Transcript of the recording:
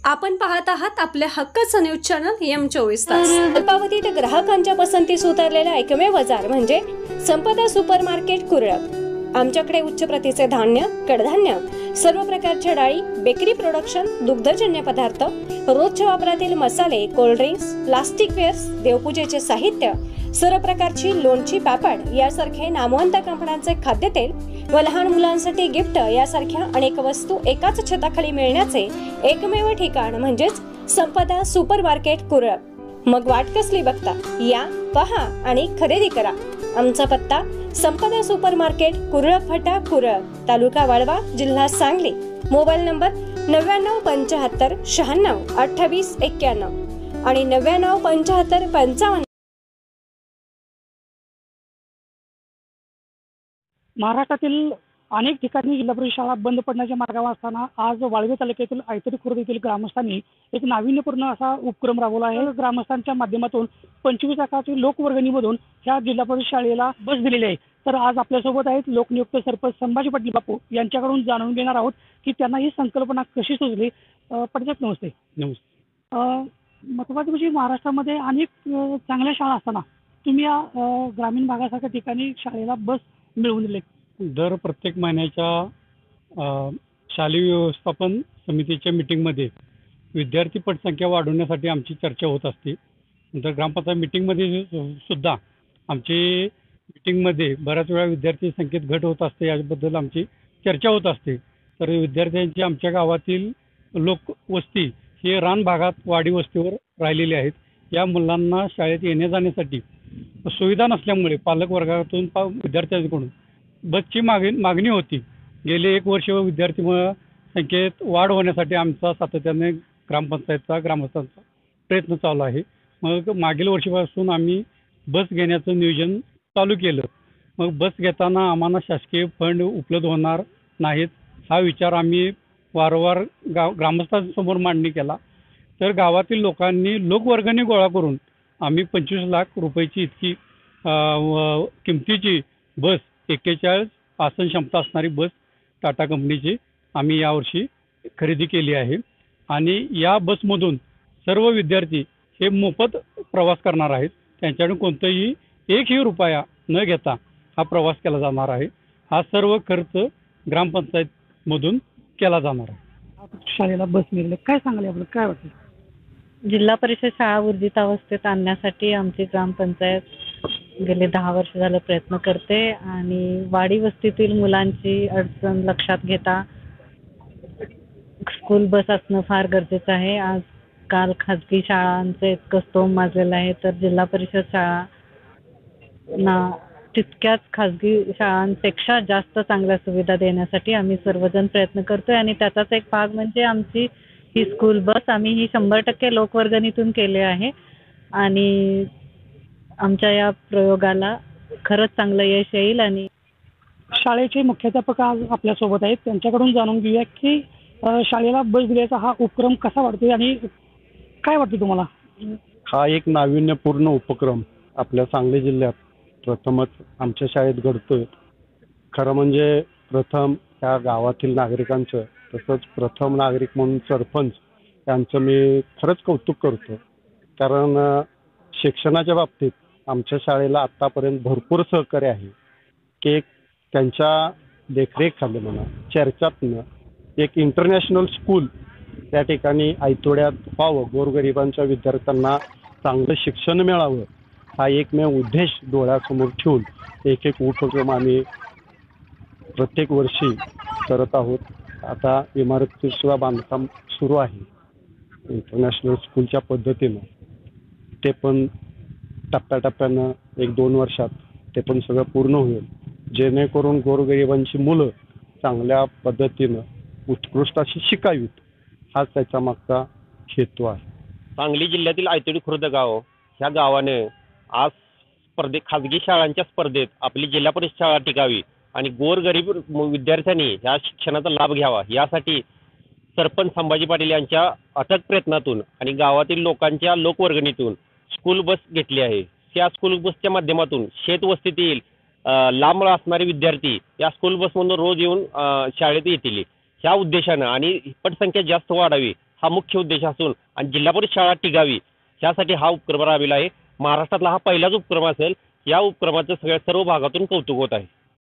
आपण पाहत आहात आपल्या हक्काचं न्यूज चॅनल M24 तास। अल्पावधीत ग्राहकांच्या पसंतीस उतरलेला एकमेव बाजार म्हणजे संपदा सुपर मार्केट कुरळप। आमच्याकडे उच्च प्रतीचे धान्य, कडधान्य, सर्व प्रकारच्या डाळी, बेकरी प्रोडक्शन, दुग्धजन्य पदार्थ, रोजच्या वापरातील मसाले, कोल्ड ड्रिंक्स, प्लास्टिक वेअर्स, देवपूजेचे साहित्य, सर्व प्रकारची लोणची, पापड यासारखे नामवंत कंपन्यांचे खाद्यतेल व लहान मुलांसाठी गिफ्ट यासारख्या अनेक वस्तू एकाच छताखाली मिळण्याचे एकमेव ठिकाण म्हणजेच संपदा सुपर मार्केट कुरळप। मग वाट कसली बघता, या, पहा आणि खरेदी करा। आमचा पत्ता संपदा सुपर मार्केट कुरळप फाटा कुरळप, तालुका वाळवा, जिल्हा सांगली। मोबाईल नंबर 9975 96 28 91 आणि 9975 55। महाराष्ट्रातील अनेक ठिकाणी जिल्हा परिषद शाळा बंद पडण्याच्या मार्गावर असताना आज वाळवे तालुक्यातील आयतरी खुर्द येथील ग्रामस्थांनी एक नाविन्यपूर्ण असा उपक्रम राबवला आहे। ग्रामस्थांच्या माध्यमातून 25 लाखाची लोकवर्गणीमधून ह्या जिल्हा परिषद शाळेला बस दिलेली आहे। तर आज आपल्यासोबत आहेत लोकनियुक्त सरपंच संभाजी पाटील बापू, यांच्याकडून जाणून घेणार आहोत की त्यांना ही संकल्पना कशी सुचली। पटकन नमस्ते। महत्त्वाची म्हणजे महाराष्ट्रामध्ये अनेक चांगल्या शाळा असताना तुम्ही या ग्रामीण भागासारख्या ठिकाणी शाळेला बस मिळवून दिले। दर प्रत्येक महिन्याच्या शालेय व्यवस्थापन समितीच्या मीटिंगमध्ये विद्यार्थी पटसंख्या वाढवण्यासाठी आमची चर्चा होत असते। नंतर ग्रामपंचायत मीटिंगमध्ये सुद्धा आमची मीटिंगमध्ये बऱ्याच वेळा विद्यार्थी संख्येत घट होत असते, याबद्दल आमची चर्चा होत असते। तर विद्यार्थ्यांची आमच्या गावातील लोकवस्ती हे रान भागात वाडी वस्तीवर राहिलेली आहेत। या मुलांना शाळेत येण्या जाण्यासाठी सुविधा नसल्यामुळे पालक वर्गातून विद्यार्थ्यांकडून बसची मागणी होती। गेले 1 वर्ष विद्यार्थी संख्येत वाढ होण्यासाठी आमचा सातत्याने ग्रामपंचायतचा ग्रामस्थांचा प्रयत्न चालू आहे। मग मागील वर्षीपासून आम्ही बस घेण्याचं नियोजन चालू केलं। मग बस घेताना आम्हाला शासकीय फंड उपलब्ध होणार नाहीत हा विचार आम्ही वारंवार ग्रामस्थांसमोर मांडणी केला। तर गावातील लोकांनी लोकवर्गणी गोळा करून आम्ही 25 लाख रुपयाची इतकी किमतीची बस 41 आसन क्षमता असणारी बस टाटा कंपनीची आम्ही यावर्षी खरेदी केली आहे। आणि या बसमधून सर्व विद्यार्थी हे मोफत प्रवास करणार आहेत। त्यांच्याकडून कोणताही 1ही रुपया न घेता हा प्रवास केला जाणार आहे। हा सर्व खर्च ग्रामपंचायतमधून केला जाणार आहे। शाळेला बस मिळाली, काय सांगाल आपलं, काय वाटतं? जिल्हा परिषद शाळा ऊर्जित अवस्थेत आणण्यासाठी आमची ग्रामपंचायत गेले 10 वर्ष झालं प्रयत्न करते आणि वाडी वस्तीतील मुलांची अडचण लक्षात घेता स्कूल बस असणं फार गरजेचं आहे। आजकाल खाजगी शाळांचं इतकं स्तोम माजलेलं आहे, तर जिल्हा परिषद शाळांना तितक्याच खाजगी शाळांपेक्षा जास्त चांगल्या सुविधा देण्यासाठी आम्ही सर्वजण प्रयत्न करतोय आणि त्याचाच एक भाग म्हणजे आमची ही स्कूल बस आम्ही ही 100% लोकवर्गणीतून केली आहे आणि आमच्या या प्रयोगाला खरंच चांगलं यश येईल। आणि शाळेचे मुख्याध्यापक आज आपल्यासोबत आहेत, त्यांच्याकडून जाणून घेऊया की शाळेला बस दिल्याचा हा उपक्रम कसा वाटतोय आणि काय वाटतं तुम्हाला? हा एक नाविन्यपूर्ण उपक्रम आपल्या सांगली जिल्ह्यात प्रथमच आमच्या शाळेत घडतोय। खरं म्हणजे प्रथम त्या गावातील नागरिकांचं, तसंच प्रथम नागरिक म्हणून सरपंच यांचं मी खरंच कौतुक करतो। कारण शिक्षणाच्या बाबतीत आमच्या शाळेला आत्तापर्यंत भरपूर सहकार्य आहे की त्यांच्या देखरेखखाली म्हणा चर्चातनं एक इंटरनॅशनल स्कूल त्या ठिकाणी आयतोड्यात व्हावं, गोरगरिबांच्या विद्यार्थ्यांना चांगलं शिक्षण मिळावं हा एकमेव उद्देश डोळ्यासमोर ठेवून एक उपक्रम आम्ही प्रत्येक वर्षी करत आहोत। आता इमारतीचं बांधकाम सुरू आहे इंटरनॅशनल स्कूलच्या पद्धतीनं, ते पण टप्प्याटप्प्यानं 1-2 वर्षात ते पण सगळं पूर्ण होईल, जेणेकरून गोरगरिबांची मुलं चांगल्या पद्धतीनं उत्कृष्ट अशी शिकावीत हाच त्याच्या मागचा हेतू आहे। सांगली जिल्ह्यातील आयतोडी खुर्द गाव ह्या गावाने आज खाजगी शाळांच्या स्पर्धेत आपली जिल्हा परिषद शाळा टिकावी आणि गोरगरीब विद्यार्थ्यांनी ह्या शिक्षणाचा लाभ घ्यावा यासाठी सरपंच संभाजी पाटील यांच्या अथक प्रयत्नातून आणि गावातील लोकांच्या लोकवर्गणीतून स्कूल बस घेतली आहे। या स्कूल बसच्या माध्यमातून शेतवस्तीतील लांब असणारे विद्यार्थी या स्कूल बसमधून रोज येऊन शाळेत येतील ह्या उद्देशानं आणि पटसंख्या जास्त वाढावी हा मुख्य उद्देश असून आणि जिल्हा परिषद शाळा टिकावी यासाठी हा उपक्रम राबविला आहे. महाराष्ट्रातला हा पहिलाच उपक्रम असेल. या उपक्रमाचं सर्व भागातून कौतुक होत आहे.